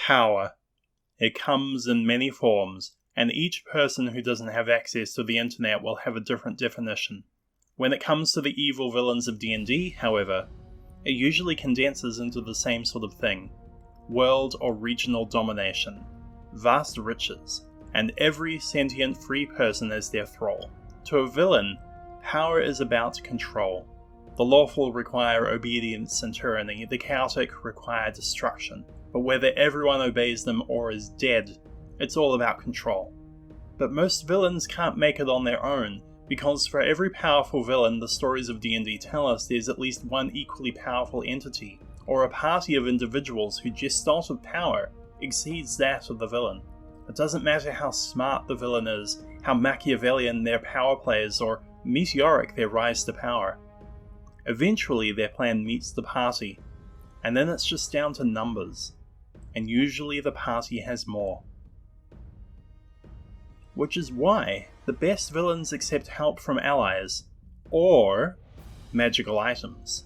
Power. It comes in many forms, and each person who doesn't have access to the internet will have a different definition. When it comes to the evil villains of D&D, however, it usually condenses into the same sort of thing: world or regional domination, vast riches, and every sentient free person as their thrall. To a villain, power is about control. The lawful require obedience and tyranny, the chaotic require destruction. But whether everyone obeys them or is dead, it's all about control. But most villains can't make it on their own, because for every powerful villain the stories of D&D tell us there's at least one equally powerful entity, or a party of individuals whose gestalt of power exceeds that of the villain. It doesn't matter how smart the villain is, how Machiavellian their power plays, or meteoric their rise to power. Eventually their plan meets the party, and then it's just down to numbers. And usually the party has more. Which is why the best villains accept help from allies, or magical items.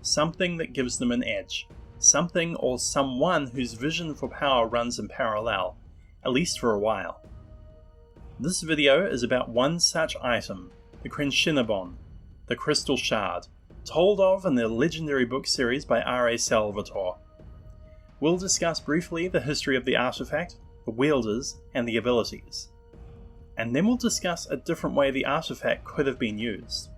Something that gives them an edge. Something or someone whose vision for power runs in parallel, at least for a while. This video is about one such item, the crenshinibon, the crystal shard, told of in the legendary book series by R.A. Salvatore. We'll discuss briefly the history of the artifact, the wielders, and the abilities. And then we'll discuss a different way the artifact could have been used.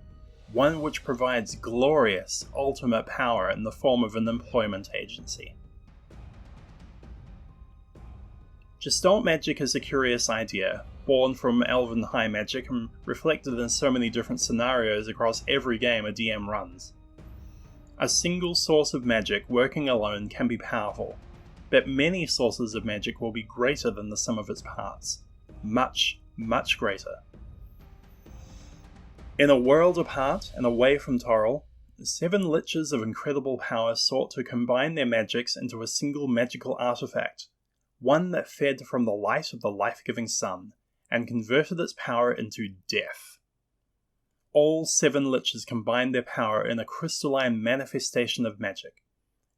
One which provides glorious, ultimate power in the form of an employment agency. Gestalt magic is a curious idea, born from elven high magic and reflected in so many different scenarios across every game a DM runs. A single source of magic working alone can be powerful, but many sources of magic will be greater than the sum of its parts. Much, much greater. In a world apart and away from Toril, 7 liches of incredible power sought to combine their magics into a single magical artifact, one that fed from the light of the life-giving sun, and converted its power into death. All 7 liches combined their power in a crystalline manifestation of magic,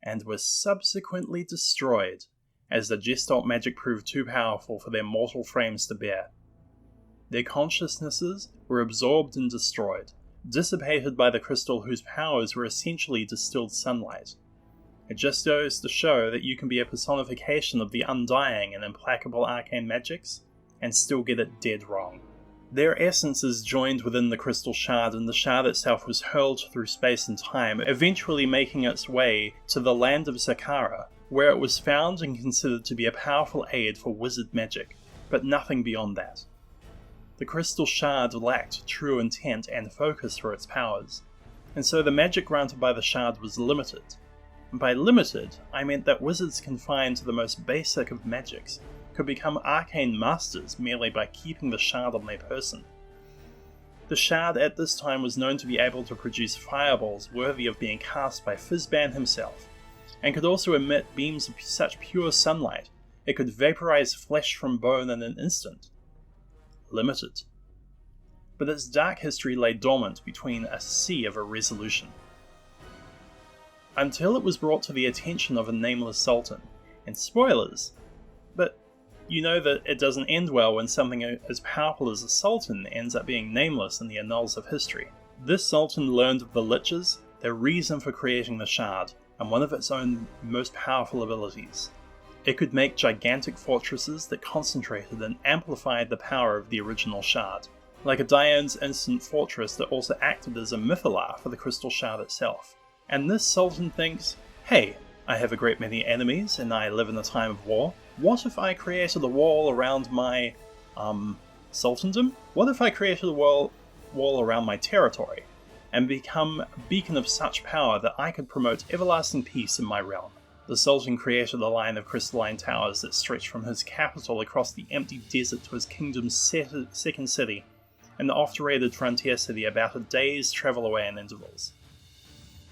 and were subsequently destroyed as the Gestalt magic proved too powerful for their mortal frames to bear. Their consciousnesses were absorbed and destroyed, dissipated by the crystal whose powers were essentially distilled sunlight. It just goes to show that you can be a personification of the undying and implacable arcane magics, and still get it dead wrong. Their essence is joined within the crystal shard, and the shard itself was hurled through space and time, eventually making its way to the land of Zakara, where it was found and considered to be a powerful aid for wizard magic, but nothing beyond that. The crystal shard lacked true intent and focus for its powers, and so the magic granted by the shard was limited. And by limited, I meant that wizards confined to the most basic of magics could become arcane masters merely by keeping the shard on their person. The shard at this time was known to be able to produce fireballs worthy of being cast by Fizban himself, and could also emit beams of such pure sunlight it could vaporize flesh from bone in an instant. Limited. But its dark history lay dormant between a sea of irresolution. Until it was brought to the attention of a nameless sultan, and spoilers, but you know that it doesn't end well when something as powerful as a sultan ends up being nameless in the annals of history. This sultan learned of the liches, their reason for creating the shard, and one of its own most powerful abilities. It could make gigantic fortresses that concentrated and amplified the power of the original shard, like a Diane's instant fortress that also acted as a mythalar for the crystal shard itself. And this sultan thinks, hey, I have a great many enemies and I live in a time of war. What if I created a wall around my, sultandom? What if I created a wall around my territory and become a beacon of such power that I could promote everlasting peace in my realm? The Sultan created a line of crystalline towers that stretched from his capital across the empty desert to his kingdom's second city, an oft-raided frontier city about a day's travel away in intervals.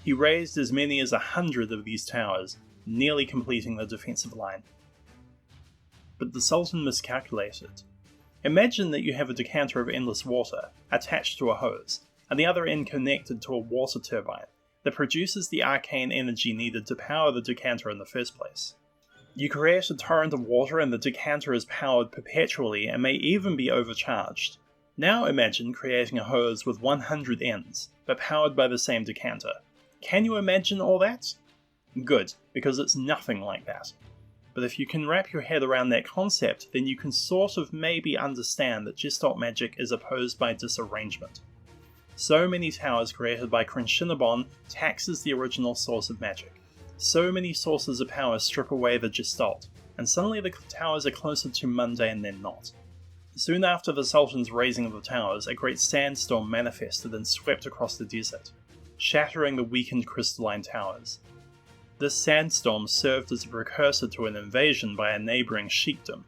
He raised as many as 100 of these towers, nearly completing the defensive line. But the Sultan miscalculated. Imagine that you have a decanter of endless water attached to a hose, and the other end connected to a water turbine that produces the arcane energy needed to power the decanter in the first place. You create a torrent of water and the decanter is powered perpetually and may even be overcharged. Now imagine creating a hose with 100 ends, but powered by the same decanter. Can you imagine all that? Good, because it's nothing like that. But if you can wrap your head around that concept, then you can sort of maybe understand that Gestalt magic is opposed by disarrangement. So many towers created by Crenshinibon taxes the original source of magic. So many sources of power strip away the Gestalt, and suddenly the towers are closer to mundane than not. Soon after the Sultan's raising of the towers, a great sandstorm manifested and swept across the desert, shattering the weakened crystalline towers. This sandstorm served as a precursor to an invasion by a neighbouring sheikdom.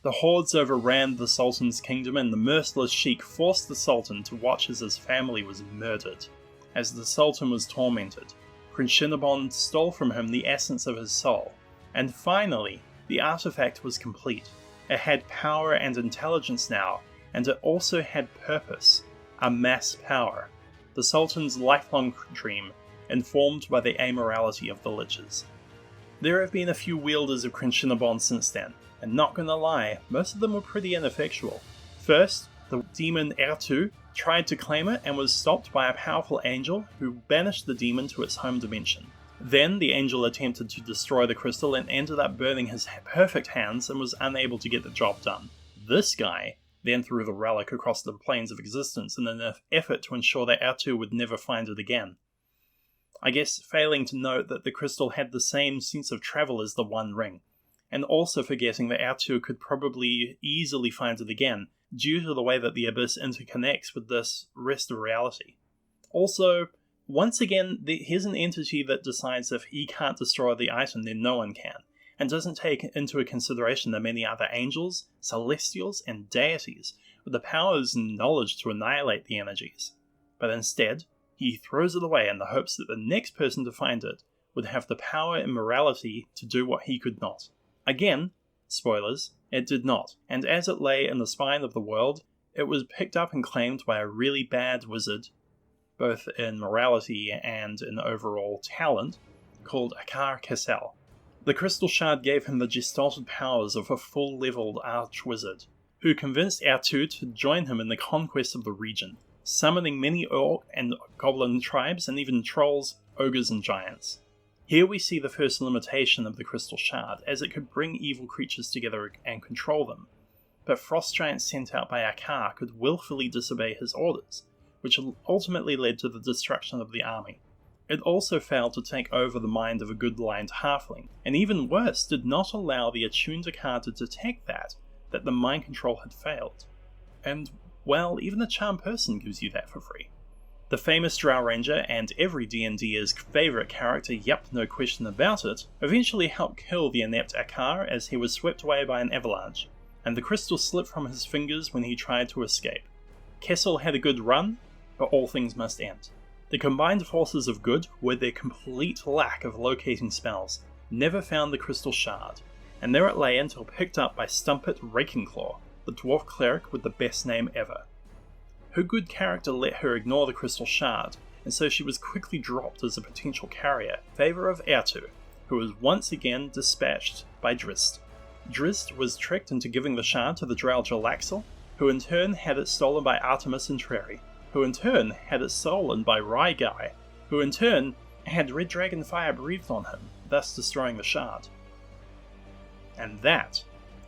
The hordes overran the Sultan's kingdom and the merciless sheik forced the Sultan to watch as his family was murdered. As the Sultan was tormented, Crenshinibon stole from him the essence of his soul, and finally, the artifact was complete. It had power and intelligence now, and it also had purpose, a mass power, the Sultan's lifelong dream, informed by the amorality of the liches. There have been a few wielders of Crenshinibon since then, and not gonna lie, most of them were pretty ineffectual. First, the demon Errtu tried to claim it and was stopped by a powerful angel who banished the demon to its home dimension. Then the angel attempted to destroy the crystal and ended up burning his perfect hands and was unable to get the job done. This guy then threw the relic across the planes of existence in an effort to ensure that Errtu would never find it again. I guess failing to note that the crystal had the same sense of travel as the One Ring, and also forgetting that Errtu could probably easily find it again, due to the way that the Abyss interconnects with this rest of reality. Also, once again, here's an entity that decides if he can't destroy the item, then no one can, and doesn't take into consideration the many other angels, celestials, and deities with the powers and knowledge to annihilate the energies. But instead, he throws it away in the hopes that the next person to find it would have the power and morality to do what he could not. Again, spoilers, it did not, and as it lay in the spine of the world, it was picked up and claimed by a really bad wizard, both in morality and in overall talent, called Akar Kessel. The crystal shard gave him the gestalted powers of a full-leveled arch-wizard, who convinced Errtu to join him in the conquest of the region, summoning many orc and goblin tribes and even trolls, ogres and giants. Here we see the first limitation of the crystal shard, as it could bring evil creatures together and control them, but frost giants sent out by Akar could willfully disobey his orders, which ultimately led to the destruction of the army. It also failed to take over the mind of a good-lined halfling, and even worse, did not allow the attuned Akar to detect that the mind control had failed. And, well, even a charmed person gives you that for free. The famous Drow Ranger and every D&Der's favourite character, yep, no question about it, eventually helped kill the inept Akar as he was swept away by an avalanche, and the crystal slipped from his fingers when he tried to escape. Kessel had a good run, but all things must end. The combined forces of good, with their complete lack of locating spells, never found the crystal shard, and there it lay until picked up by Stumpet Rakenclaw, the dwarf cleric with the best name ever. Her good character let her ignore the crystal shard, and so she was quickly dropped as a potential carrier in favour of Errtu, who was once again dispatched by Drizzt. Drizzt was tricked into giving the shard to the Drow Jalaxel, who in turn had it stolen by Artemis and Treri, who in turn had it stolen by Ryguy, who in turn had red dragon fire breathed on him, thus destroying the shard. And that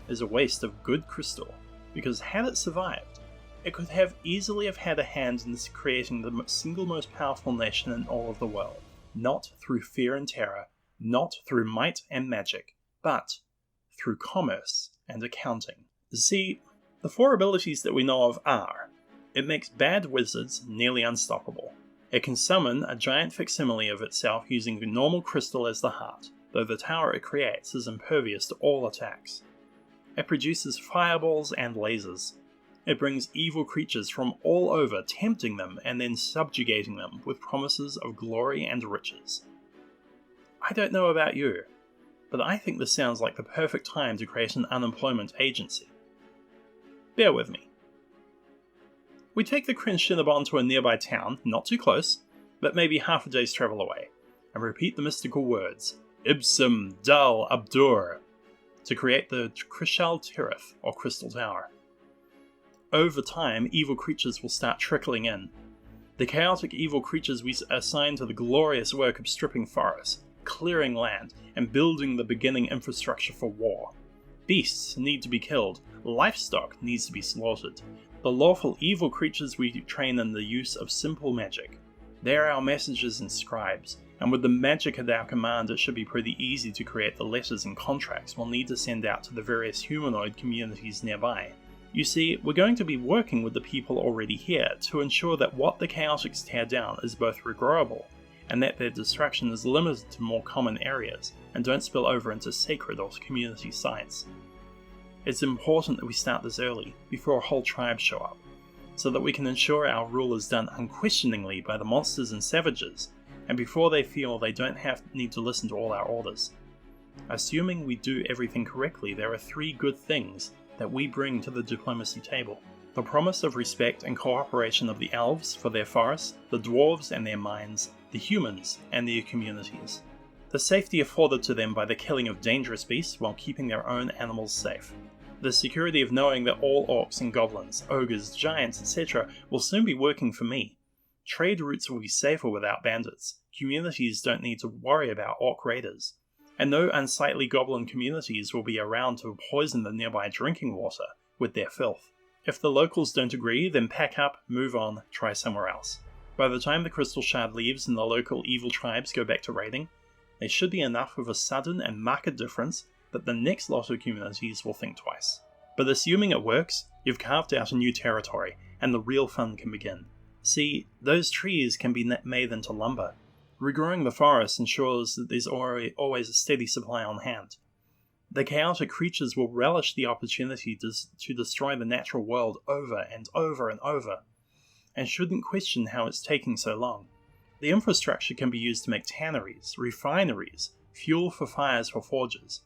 is a waste of good crystal, because had it survived, it could have easily have had a hand in creating the single most powerful nation in all of the world, not through fear and terror, not through might and magic, but through commerce and accounting. See, the four abilities that we know of are: it makes bad wizards nearly unstoppable. It can summon a giant facsimile of itself using a normal crystal as the heart, though the tower it creates is impervious to all attacks. It produces fireballs and lasers. It brings evil creatures from all over, tempting them and then subjugating them with promises of glory and riches. I don't know about you, but I think this sounds like the perfect time to create an unemployment agency. Bear with me. We take the Crenshinibon to a nearby town, not too close, but maybe half a day's travel away, and repeat the mystical words, Ibsum Dal Abdur, to create the Crystal Tirith, or Crystal Tower. Over time, evil creatures will start trickling in. The chaotic evil creatures we assign to the glorious work of stripping forests, clearing land, and building the beginning infrastructure for war. Beasts need to be killed, livestock needs to be slaughtered. The lawful evil creatures we train in the use of simple magic. They're our messengers and scribes, and with the magic at our command it should be pretty easy to create the letters and contracts we'll need to send out to the various humanoid communities nearby. You see, we're going to be working with the people already here to ensure that what the Chaotix tear down is both regrowable, and that their destruction is limited to more common areas, and don't spill over into sacred or community sites. It's important that we start this early, before a whole tribe show up, so that we can ensure our rule is done unquestioningly by the monsters and savages, and before they feel they don't need to listen to all our orders. Assuming we do everything correctly, there are 3 good things that we bring to the diplomacy table. The promise of respect and cooperation of the elves for their forests, the dwarves and their mines, the humans and their communities. The safety afforded to them by the killing of dangerous beasts while keeping their own animals safe. The security of knowing that all orcs and goblins, ogres, giants, etc. will soon be working for me. Trade routes will be safer without bandits. Communities don't need to worry about orc raiders. And no unsightly goblin communities will be around to poison the nearby drinking water with their filth. If the locals don't agree, then pack up, move on, try somewhere else. By the time the Crystal Shard leaves and the local evil tribes go back to raiding, there should be enough of a sudden and marked difference that the next lot of communities will think twice. But assuming it works, you've carved out a new territory, and the real fun can begin. See, those trees can be made into lumber. Regrowing the forest ensures that there's always a steady supply on hand. The chaotic creatures will relish the opportunity to destroy the natural world over and over and over, and shouldn't question how it's taking so long. The infrastructure can be used to make tanneries, refineries, fuel for fires for forges,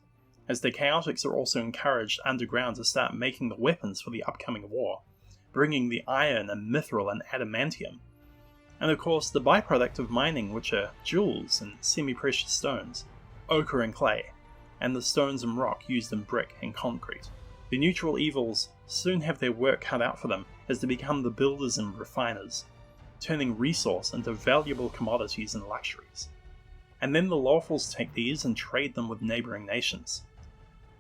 as the chaotics are also encouraged underground to start making the weapons for the upcoming war, bringing the iron and mithril and adamantium. And of course the byproduct of mining, which are jewels and semi-precious stones, ochre and clay, and the stones and rock used in brick and concrete. The neutral evils soon have their work cut out for them as they become the builders and refiners, turning resource into valuable commodities and luxuries. And then the lawfuls take these and trade them with neighbouring nations.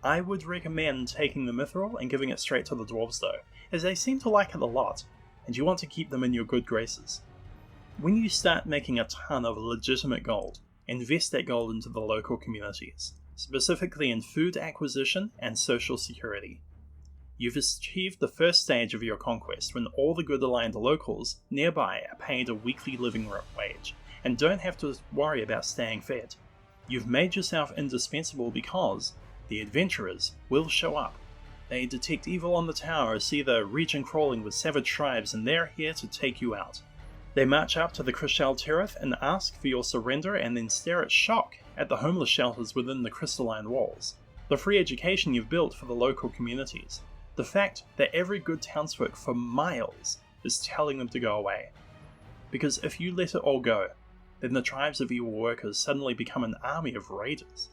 I would recommend taking the mithril and giving it straight to the dwarves though, as they seem to like it a lot, and you want to keep them in your good graces. When you start making a ton of legitimate gold, invest that gold into the local communities, specifically in food acquisition and social security. You've achieved the first stage of your conquest when all the good aligned locals nearby are paid a weekly living wage, and don't have to worry about staying fed. You've made yourself indispensable because the adventurers will show up. They detect evil on the tower, see the region crawling with savage tribes, and they're here to take you out. They march up to the Crystal Tirith and ask for your surrender, and then stare at shock at the homeless shelters within the crystalline walls. The free education you've built for the local communities. The fact that every good townsfolk for miles is telling them to go away. Because if you let it all go, then the tribes of evil workers suddenly become an army of raiders,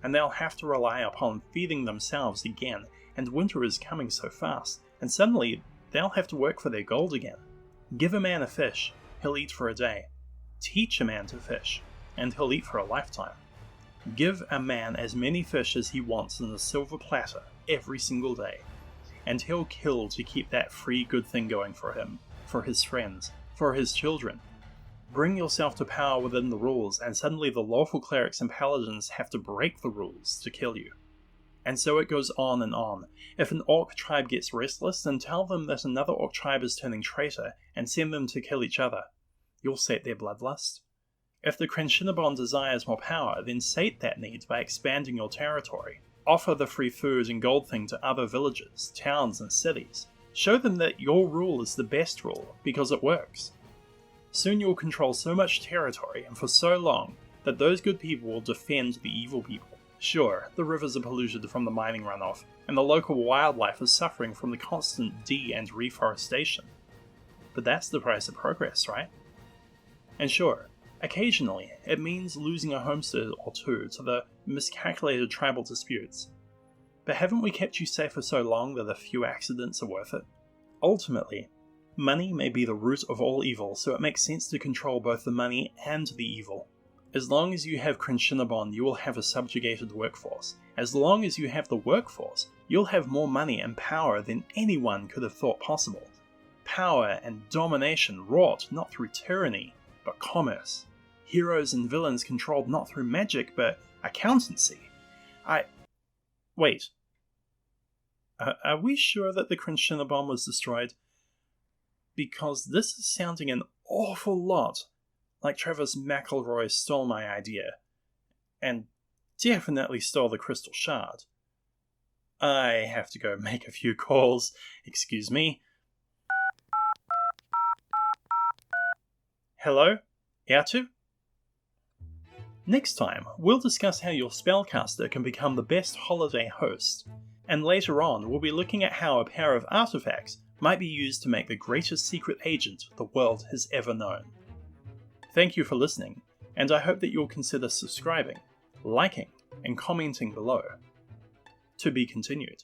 and they'll have to rely upon feeding themselves again, and winter is coming so fast, and suddenly they'll have to work for their gold again. Give a man a fish, he'll eat for a day. Teach a man to fish, and he'll eat for a lifetime. Give a man as many fish as he wants in a silver platter every single day, and he'll kill to keep that free good thing going for him, for his friends, for his children. Bring yourself to power within the rules, and suddenly the lawful clerics and paladins have to break the rules to kill you. And so it goes on and on. If an orc tribe gets restless, then tell them that another orc tribe is turning traitor, and send them to kill each other. You'll sate their bloodlust. If the crenshinibon desires more power, then sate that need by expanding your territory. Offer the free food and gold thing to other villages, towns, and cities. Show them that your rule is the best rule, because it works. Soon you'll control so much territory, and for so long, that those good people will defend the evil people. Sure, the rivers are polluted from the mining runoff, and the local wildlife is suffering from the constant and reforestation. But that's the price of progress, right? And sure, occasionally, it means losing a homestead or two to the miscalculated tribal disputes. but haven't we kept you safe for so long that a few accidents are worth it? Ultimately, money may be the root of all evil, so it makes sense to control both the money and the evil. As long as you have crenshinibon, you will have a subjugated workforce. As long as you have the workforce, you'll have more money and power than anyone could have thought possible. Power and domination wrought not through tyranny, but commerce. Heroes and villains controlled not through magic, but accountancy. Wait. Are we sure that the crenshinibon was destroyed? Because this is sounding an awful lot like Travis McElroy stole my idea. And definitely stole the crystal shard. I have to go make a few calls. Excuse me. Hello? Errtu? Next time, we'll discuss how your spellcaster can become the best holiday host, and later on we'll be looking at how a pair of artifacts might be used to make the greatest secret agent the world has ever known. Thank you for listening, and I hope that you'll consider subscribing, liking, and commenting below. To be continued.